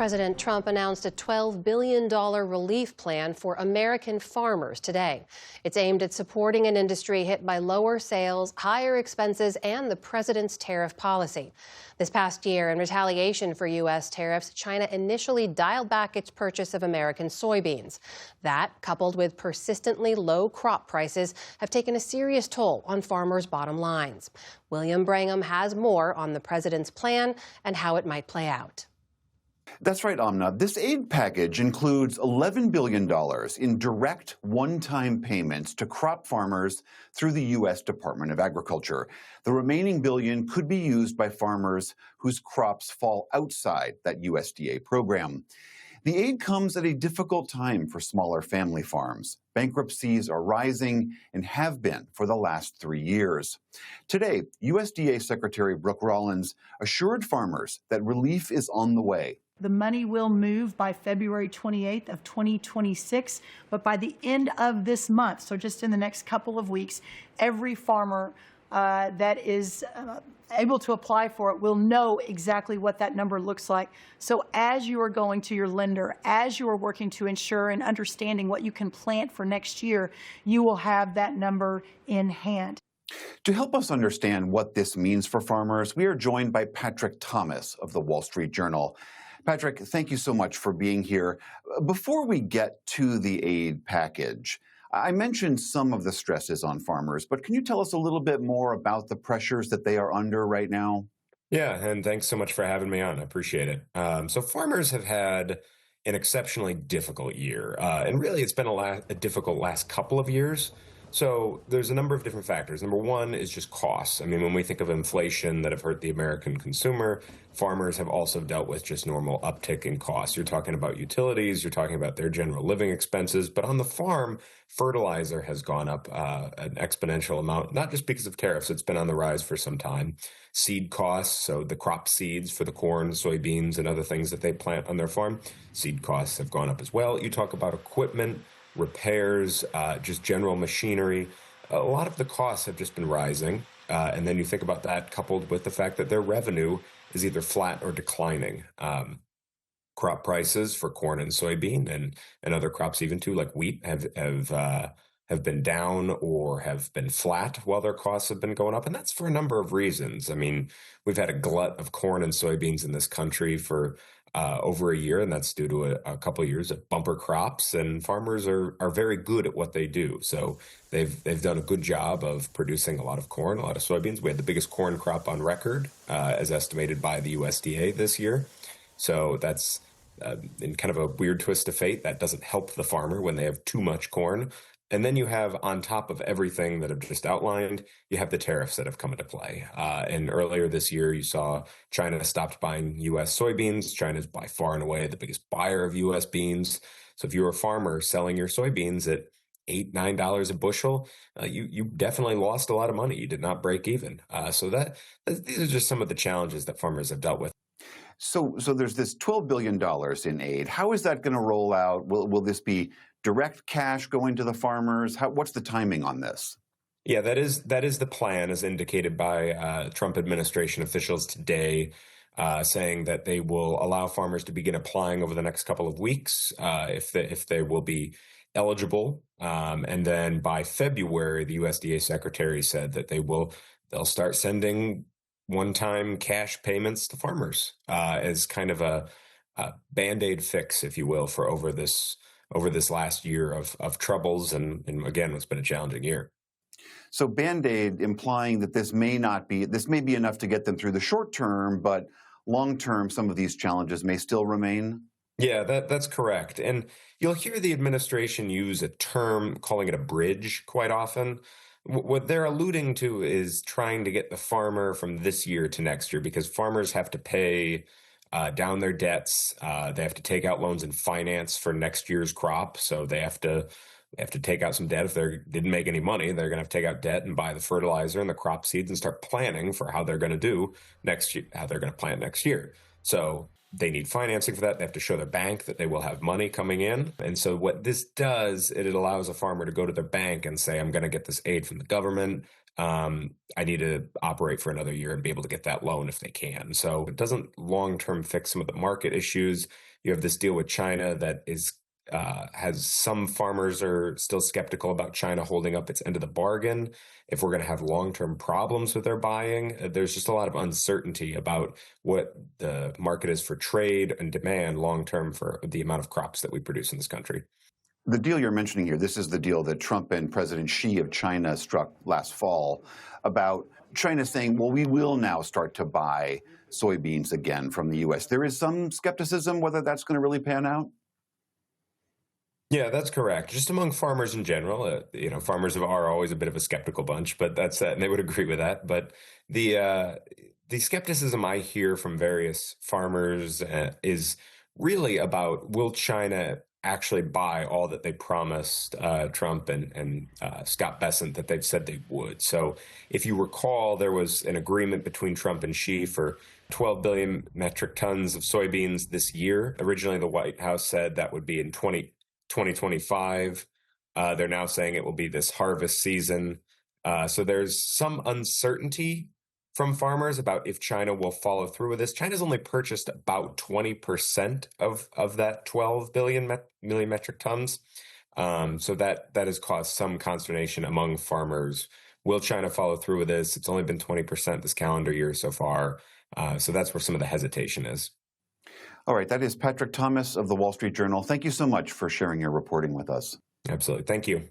President Trump announced a $12 billion relief plan for American farmers today. It's aimed at supporting an industry hit by lower sales, higher expenses, and the president's tariff policy. This past year, in retaliation for U.S. tariffs, China initially dialed back its purchase of American soybeans. That, coupled with persistently low crop prices, have taken a serious toll on farmers' bottom lines. William Brangham has more on the president's plan and how it might play out. That's right, Amna. This aid package includes $11 billion in direct one-time payments to crop farmers through the U.S. Department of Agriculture. The remaining billion could be used by farmers whose crops fall outside that USDA program. The aid comes at a difficult time for smaller family farms. Bankruptcies are rising and have been for the last 3 years. Today, USDA Secretary Brooke Rollins assured farmers that relief is on the way. The money will move by February 28th of 2026, but by the end of this month, so just in the next couple of weeks, every farmer that is able to apply for it will know exactly what that number looks like. So as you are going to your lender, as you are working to ensure and understanding what you can plant for next year, you will have that number in hand. To help us understand what this means for farmers, we are joined by Patrick Thomas of the Wall Street Journal. Patrick, thank you so much for being here. Before we get to the aid package, I mentioned some of the stresses on farmers, but can you tell us a little bit more about the pressures that they are under right now? Yeah, and thanks so much for having me on. I appreciate it. So farmers have had an exceptionally difficult year, and really it's been a difficult last couple of years. So there's a number of different factors. Number one is just costs. I mean, when we think of inflation that have hurt the American consumer, farmers have also dealt with just normal uptick in costs. You're talking about utilities, you're talking about their general living expenses, but on the farm, fertilizer has gone up an exponential amount, not just because of tariffs, it's been on the rise for some time. Seed costs, so the crop seeds for the corn, soybeans, and other things that they plant on their farm, seed costs have gone up as well. You talk about equipment, repairs, just general machinery. A lot of the costs have just been rising. And then you think about that coupled with the fact that their revenue is either flat or declining. Crop prices for corn and soybean and other crops even too, like wheat, have been down or have been flat while their costs have been going up. And that's for a number of reasons. I mean, we've had a glut of corn and soybeans in this country for over a year, and that's due to a couple of years of bumper crops, and farmers are very good at what they do. So they've done a good job of producing a lot of corn, a lot of soybeans. We had the biggest corn crop on record, as estimated by the USDA this year. So that's in kind of a weird twist of fate. That doesn't help the farmer when they have too much corn. And then you have, on top of everything that I've just outlined, you have the tariffs that have come into play. And earlier this year, you saw China stopped buying U.S. soybeans. China is by far and away the biggest buyer of U.S. beans. So if you're a farmer selling your soybeans at $8, $9 a bushel, you definitely lost a lot of money. You did not break even. So these are just some of the challenges that farmers have dealt with. So there's this $12 billion in aid. How is that going to roll out? Will this be direct cash going to the farmers? What's the timing on this? Yeah, that is the plan, as indicated by Trump administration officials today, saying that they will allow farmers to begin applying over the next couple of weeks if they will be eligible. And then by February, the USDA secretary said that they'll start sending one-time cash payments to farmers as kind of a Band-Aid fix, if you will, for over this last year of troubles, and again, it's been a challenging year. So Band-Aid implying that this may be enough to get them through the short term, but long term, some of these challenges may still remain? Yeah, that's correct. And you'll hear the administration use a term calling it a bridge quite often. What they're alluding to is trying to get the farmer from this year to next year, because farmers have to pay down their debts. They have to take out loans and finance for next year's crop. So they have to take out some debt. If they didn't make any money, they're going to have to take out debt and buy the fertilizer and the crop seeds and start planning for how they're going to do next year, how they're going to plant next year. So they need financing for that. They have to show their bank that they will have money coming in. And so what this does, it allows a farmer to go to their bank and say, I'm going to get this aid from the government. I need to operate for another year and be able to get that loan if they can. So it doesn't long-term fix some of the market issues. You have this deal with China that is has some farmers are still skeptical about China holding up its end of the bargain. If we're going to have long-term problems with their buying, there's just a lot of uncertainty about what the market is for trade and demand long-term for the amount of crops that we produce in this country. The deal you're mentioning here, this is the deal that Trump and President Xi of China struck last fall about China saying, well, we will now start to buy soybeans again from the U.S. There is some skepticism whether that's going to really pan out. Yeah, that's correct. Just among farmers in general, farmers are always a bit of a skeptical bunch, but that's and they would agree with that. But the skepticism I hear from various farmers is really about, will China actually buy all that they promised Trump and Scott Bessent that they've said they would? So if you recall, there was an agreement between Trump and Xi for 12 billion metric tons of soybeans this year. Originally, the White House said that would be in 2025. They're now saying it will be this harvest season. So there's some uncertainty from farmers about if China will follow through with this. China's only purchased about 20% of that 12 million metric tons. So that has caused some consternation among farmers. Will China follow through with this? It's only been 20% this calendar year so far. So that's where some of the hesitation is. All right, that is Patrick Thomas of the Wall Street Journal. Thank you so much for sharing your reporting with us. Absolutely. Thank you.